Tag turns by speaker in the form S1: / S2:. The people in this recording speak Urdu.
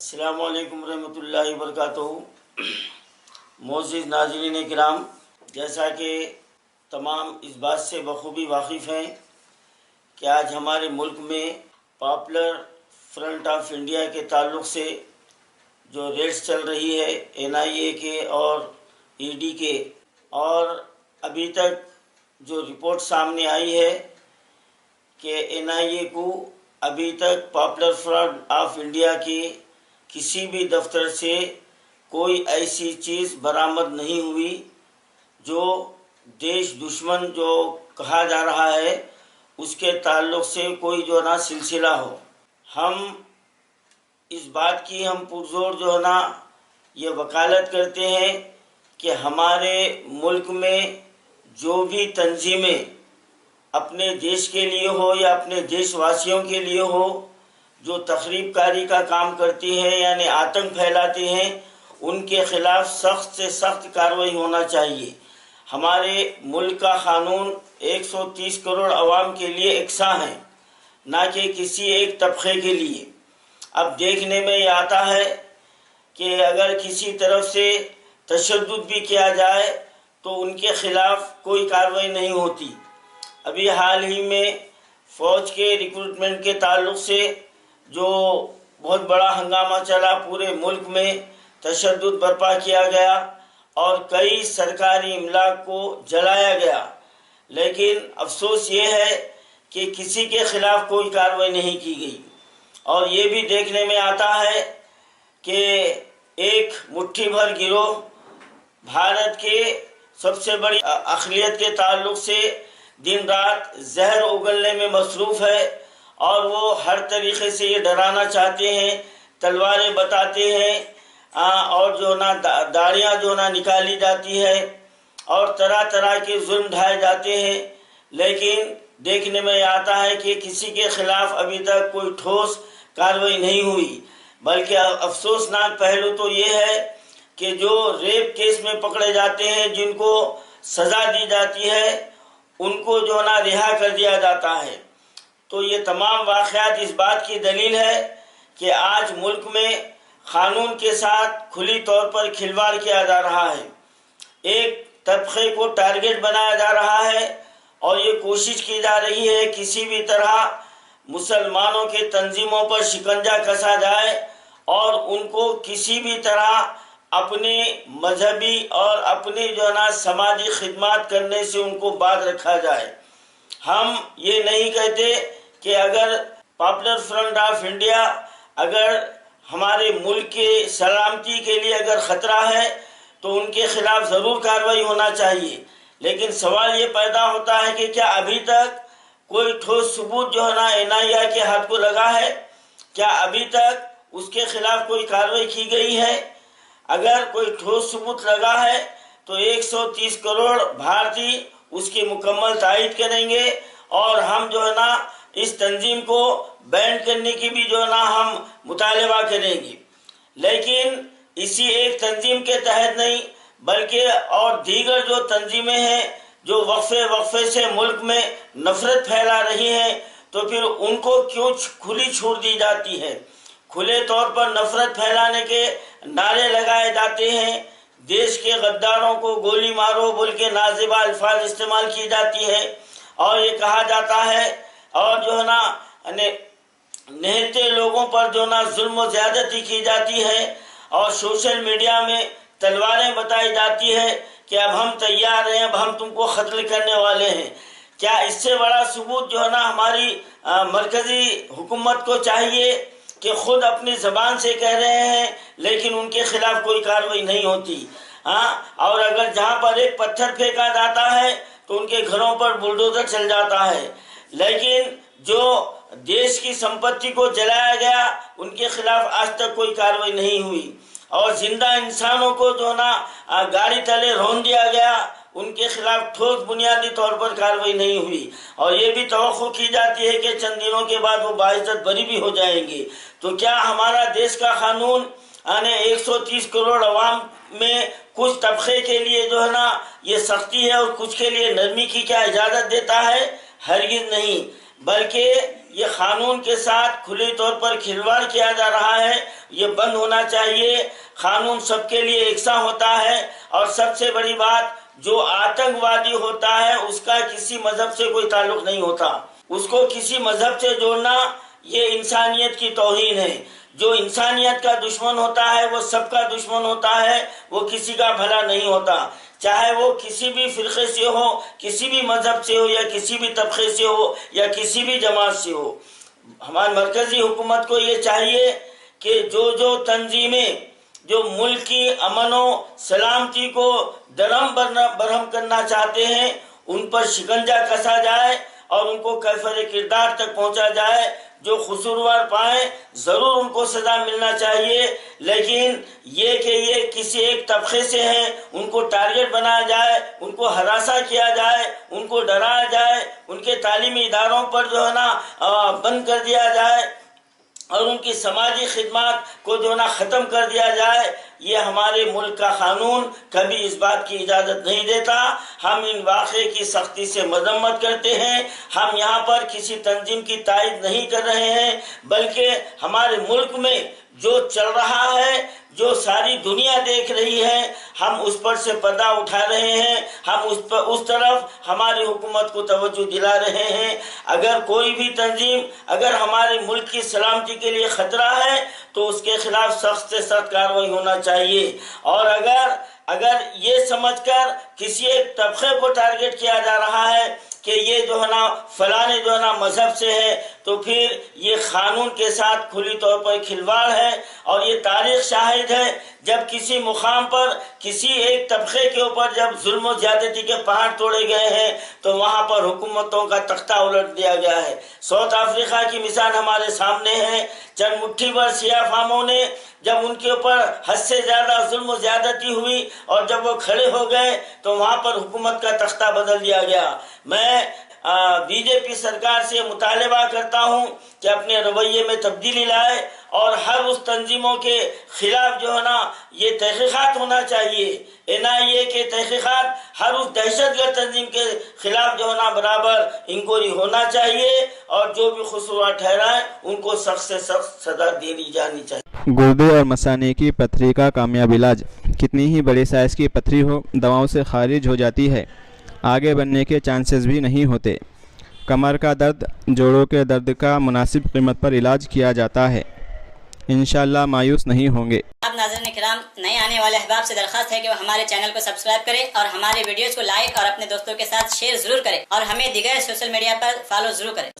S1: السلام علیکم ورحمۃ اللہ وبرکاتہ۔ معزز ناظرین کرام، جیسا کہ تمام اس بات سے بخوبی واقف ہیں کہ آج ہمارے ملک میں پاپولر فرنٹ آف انڈیا کے تعلق سے جو ریڈس چل رہی ہے NIA کے اور ED کے، اور ابھی تک جو رپورٹ سامنے آئی ہے کہ NIA کو ابھی تک پاپولر فرنٹ آف انڈیا کی کسی بھی دفتر سے کوئی ایسی چیز برآمد نہیں ہوئی جو دیش دشمن جو کہا جا رہا ہے اس کے تعلق سے کوئی سلسلہ ہو۔ ہم اس بات کی پرزور یہ وکالت کرتے ہیں کہ ہمارے ملک میں جو بھی تنظیمیں اپنے دیش کے لیے ہو یا اپنے دیش واسیوں کے لیے ہو جو تخریب کاری کا کام کرتی ہیں یعنی آتنک پھیلاتی ہیں، ان کے خلاف سخت سے سخت کارروائی ہونا چاہیے۔ ہمارے ملک کا قانون 130 کروڑ عوام کے لیے یکساں ہے، نہ کہ کسی ایک طبقے کے لیے۔ اب دیکھنے میں یہ آتا ہے کہ اگر کسی طرف سے تشدد بھی کیا جائے تو ان کے خلاف کوئی کارروائی نہیں ہوتی۔ ابھی حال ہی میں فوج کے ریکروٹمنٹ کے تعلق سے جو بہت بڑا ہنگامہ چلا، پورے ملک میں تشدد برپا کیا گیا اور کئی سرکاری املاک کو جلایا گیا، لیکن افسوس یہ ہے کہ کسی کے خلاف کوئی کارروائی نہیں کی گئی۔ اور یہ بھی دیکھنے میں آتا ہے کہ ایک مٹھی بھر گروہ بھارت کے سب سے بڑی اقلیت کے تعلق سے دن رات زہر اگلنے میں مصروف ہے، اور وہ ہر طریقے سے یہ ڈرانا چاہتے ہیں، تلواریں بتاتے ہیں، اور داڑیاں نکالی جاتی ہے اور طرح طرح کے ظلم ڈھائے جاتے ہیں، لیکن دیکھنے میں آتا ہے کہ کسی کے خلاف ابھی تک کوئی ٹھوس کارروائی نہیں ہوئی۔ بلکہ افسوسناک پہلو تو یہ ہے کہ جو ریپ کیس میں پکڑے جاتے ہیں، جن کو سزا دی جاتی ہے، ان کو رہا کر دیا جاتا ہے۔ تو یہ تمام واقعات اس بات کی دلیل ہے کہ آج ملک میں قانون کے ساتھ کھلی طور پر کھلواڑ کیا جا رہا ہے، ایک طبقے کو ٹارگٹ بنایا جا رہا ہے، اور یہ کوشش کی جا رہی ہے کسی بھی طرح مسلمانوں کے تنظیموں پر شکنجہ کسا جائے اور ان کو کسی بھی طرح اپنے مذہبی اور اپنی سماجی خدمات کرنے سے ان کو باز رکھا جائے۔ ہم یہ نہیں کہتے کہ اگر پاپولر فرنٹ آف انڈیا اگر ہمارے ملک کے سلامتی کے لیے اگر خطرہ ہے تو ان کے خلاف ضرور کارروائی ہونا چاہیے، لیکن سوال یہ پیدا ہوتا ہے کہ کیا ابھی تک کوئی ٹھوس ثبوت NIA کے ہاتھ کو لگا ہے؟ کیا ابھی تک اس کے خلاف کوئی کارروائی کی گئی ہے؟ اگر کوئی ٹھوس ثبوت لگا ہے تو 130 کروڑ بھارتی اس کی مکمل تائید کریں گے، اور ہم اس تنظیم کو بین کرنے کی بھی ہم مطالبہ کریں گے۔ لیکن اسی ایک تنظیم کے تحت نہیں بلکہ اور دیگر جو تنظیمیں ہیں جو وقفے سے ملک میں نفرت پھیلا رہی ہیں، تو پھر ان کو کیوں کھلی چھوٹ دی جاتی ہے؟ کھلے طور پر نفرت پھیلانے کے نعرے لگائے جاتے ہیں، دیش کے غداروں کو گولی مارو بول کے نازیبا الفاظ استعمال کی جاتی ہے، اور یہ کہا جاتا ہے، اور نہتے لوگوں پر ظلم و زیادتی کی جاتی ہے، اور سوشل میڈیا میں تلواریں بتائی جاتی ہے کہ اب ہم تیار ہیں، اب ہم تم کو قتل کرنے والے ہیں۔ کیا اس سے بڑا ثبوت ہماری مرکزی حکومت کو چاہیے کہ خود اپنی زبان سے کہہ رہے ہیں لیکن ان کے خلاف کوئی کارروائی نہیں ہوتی؟ اور اگر جہاں پر ایک پتھر پھینکا جاتا ہے تو ان کے گھروں پر بلڈوزر چل جاتا ہے، لیکن جو دیش کی سمپتی کو جلایا گیا ان کے خلاف آج تک کوئی کارروائی نہیں ہوئی، اور زندہ انسانوں کو گاڑی تلے رون دیا گیا، ان کے خلاف ٹھوس بنیادی طور پر کارروائی نہیں ہوئی، اور یہ بھی توقع کی جاتی ہے کہ چند دنوں کے بعد وہ باعزت بری بھی ہو جائیں گے۔ تو کیا ہمارا دیش کا قانون 130 کروڑ عوام میں کچھ طبقے کے لیے یہ سختی ہے اور کچھ کے لیے نرمی کی کیا اجازت دیتا ہے؟ ہرگز نہیں، بلکہ یہ قانون کے ساتھ کھلی طور پر کھلواڑ کیا جا رہا ہے، یہ بند ہونا چاہیے. قانون سب کے لیے یکساں ہوتا ہے. اور سب سے بڑی بات، جو آتنکوادی ہوتا ہے اس کا کسی مذہب سے کوئی تعلق نہیں ہوتا. اس کو کسی مذہب سے جوڑنا یہ انسانیت کی توہین ہے. جو انسانیت کا دشمن ہوتا ہے وہ سب کا دشمن ہوتا ہے، وہ کسی کا بھلا نہیں ہوتا، چاہے وہ کسی بھی فرقے سے ہو، کسی بھی مذہب سے ہو، یا کسی بھی طبقے سے ہو، یا کسی بھی جماعت سے ہو. ہماری مرکزی حکومت کو یہ چاہیے کہ جو تنظیمیں جو ملک کی امن و سلامتی کو درہم برہم کرنا چاہتے ہیں ان پر شکنجہ کسا جائے اور ان کو کیفر کردار تک پہنچا جائے. جو قصوروار پائیں ضرور ان کو سزا ملنا چاہیے، لیکن یہ کہ یہ کسی ایک طبقے سے ہیں ان کو ٹارگٹ بنایا جائے، ان کو ہراساں کیا جائے، ان کو ڈرایا جائے، ان کے تعلیمی اداروں پر جو ہے نا بند کر دیا جائے اور ان کی سماجی خدمات کو جو نا ختم کر دیا جائے، یہ ہمارے ملک کا قانون کبھی اس بات کی اجازت نہیں دیتا. ہم ان واقعے کی سختی سے مذمت کرتے ہیں. ہم یہاں پر کسی تنظیم کی تائید نہیں کر رہے ہیں، بلکہ ہمارے ملک میں جو چل رہا ہے، جو ساری دنیا دیکھ رہی ہے، ہم اس پر سے پردہ اٹھا رہے ہیں. ہم اس طرف ہماری حکومت کو توجہ دلا رہے ہیں. اگر کوئی بھی تنظیم اگر ہمارے ملک کی سلامتی کے لیے خطرہ ہے تو اس کے خلاف سخت سے سخت کارروائی ہونا چاہیے. اور اگر یہ سمجھ کر کسی ایک طبقے کو ٹارگٹ کیا جا رہا ہے کہ یہ جو ہے نا فلانے جو ہے نا مذہب سے ہے، تو پھر یہ قانون کے ساتھ کھلی طور پر کھلواڑ ہے. اور یہ تاریخ شاہد ہے، جب کسی مقام پر کسی ایک طبقے کے اوپر جب ظلم و زیادتی کے پہاڑ توڑے گئے ہیں تو وہاں پر حکومتوں کا تختہ الٹ دیا گیا ہے. ساؤتھ افریقہ کی مثال ہمارے سامنے ہے. چند مٹھی بھر سیاہ فاموں نے جب ان کے اوپر حد سے زیادہ ظلم و زیادتی ہوئی اور جب وہ کھڑے ہو گئے تو وہاں پر حکومت کا تختہ بدل دیا گیا. میں بی جے پی سرکار سے مطالبہ کرتا ہوں کہ اپنے رویے میں تبدیلی لائے اور ہر اس تنظیموں کے خلاف جو ہے نا یہ تحقیقات ہونا چاہیے. NIA کے تحقیقات ہر اس دہشت گرد تنظیم کے خلاف جو ہے نا برابر انکوائری ہونا چاہیے اور جو بھی قصوروار ٹھہرائے ان کو سخت سے سخت سزا دینی جانی چاہیے.
S2: گردے اور مثانے کی پتھری کا کامیاب علاج. کتنی ہی بڑے سائز کی پتھری ہو، دواؤں سے خارج ہو جاتی ہے، آگے بڑھنے کے چانسز بھی نہیں ہوتے. کمر کا درد، جوڑوں کے درد کا مناسب قیمت پر علاج کیا جاتا ہے. انشاءاللہ مایوس نہیں ہوں گے.
S3: اب ناظرین کرام، نئے آنے والے احباب سے درخواست ہے کہ وہ ہمارے چینل کو سبسکرائب کریں اور ہمارے ویڈیوز کو لائک اور اپنے دوستوں کے ساتھ شیئر ضرور کریں اور ہمیں دیگر سوشل میڈیا پر فالو ضرور کریں.